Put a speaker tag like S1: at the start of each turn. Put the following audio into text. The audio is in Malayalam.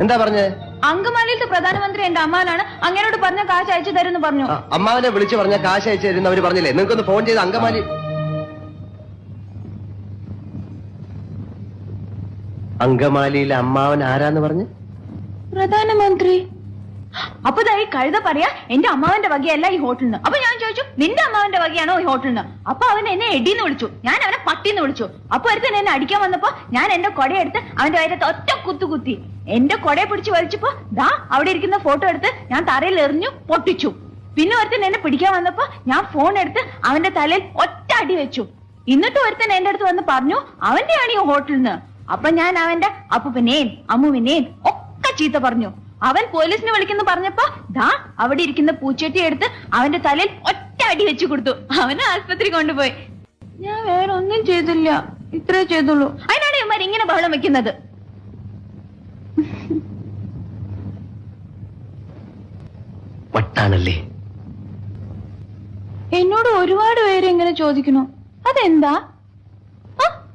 S1: എന്താ പറഞ്ഞേ?
S2: അങ്കമാലിയിലത്തെ പ്രധാനമന്ത്രി എന്റെ അമ്മാനാണ്, അങ്ങനോട് പറഞ്ഞ കാശ് അയച്ചു തരുമെന്ന് പറഞ്ഞു.
S1: അമ്മാവനെ വിളിച്ചു പറഞ്ഞ കാശ് അയച്ചു തരുന്ന അവര് പറഞ്ഞില്ലേ? നിങ്ങൾക്കൊന്ന് ഫോൺ ചെയ്ത് അങ്കമാലി. അങ്കമാലിയിലെ അമ്മാവൻ ആരാന്ന് പറഞ്ഞു?
S2: പ്രധാനമന്ത്രി. അപ്പൊ ഈ കഴുത പറയാ എന്റെ അമ്മാവന്റെ വകയല്ല ഈ ഹോട്ടലിന്. അപ്പൊ ഞാൻ ചോദിച്ചു നിന്റെ അമ്മാവന്റെ വകയാണോ ഈ ഹോട്ടലിന്? അപ്പൊ അവൻ എന്നെ എടിന്ന് വിളിച്ചു, ഞാൻ അവനെ പട്ടിന്ന് വിളിച്ചു. അപ്പൊ ഒരുത്തൻ എന്നെ അടിക്കാൻ വന്നപ്പോ ഞാൻ എന്റെ കൊടയെടുത്ത് അവന്റെ വയറ്റത്ത് ഒറ്റ കുത്തി. എന്റെ കൊടയെ പിടിച്ച് വലിച്ചപ്പോ ദാ അവിടെ ഇരിക്കുന്ന ഫോട്ടോ എടുത്ത് ഞാൻ തറയിൽ എറിഞ്ഞു പൊട്ടിച്ചു. പിന്നെ ഒരുത്തൻ എന്നെ പിടിക്കാൻ വന്നപ്പോ ഞാൻ ഫോൺ എടുത്ത് അവന്റെ തലയിൽ ഒറ്റ അടി വെച്ചു. എന്നിട്ട് ഒരുത്തൻ എന്റെ അടുത്ത് വന്ന് പറഞ്ഞു അവന്റെയാണ് ഈ ഹോട്ടലിന്. അപ്പൊ ഞാൻ അവന്റെ അപ്പൂപ്പനെയും അമ്മുവിനെയും ഒക്കെ ചീത്ത പറഞ്ഞു. അവൻ പോലീസിനെ വിളിക്കുന്നു പറഞ്ഞപ്പോ ദാ അവിടെ ഇരിക്കുന്ന പൂച്ചട്ടി എടുത്ത് അവന്റെ തലയിൽ ഒറ്റ അടി വെച്ചു കൊടുത്തു. അവനെ ആസ്പത്രി കൊണ്ടുപോയി. ഞാൻ വേറെ ഒന്നും ചെയ്തില്ല, ഇത്രേ ചെയ്തുള്ളൂ. അതിനാണ് ഇവന്മാർ ഇങ്ങനെ ബഹളം വെക്കുന്നത്.
S1: വട്ടാണല്ലേ?
S2: എന്നോട് ഒരുപാട് പേര് ഇങ്ങനെ ചോദിക്കുന്നു, അതെന്താ?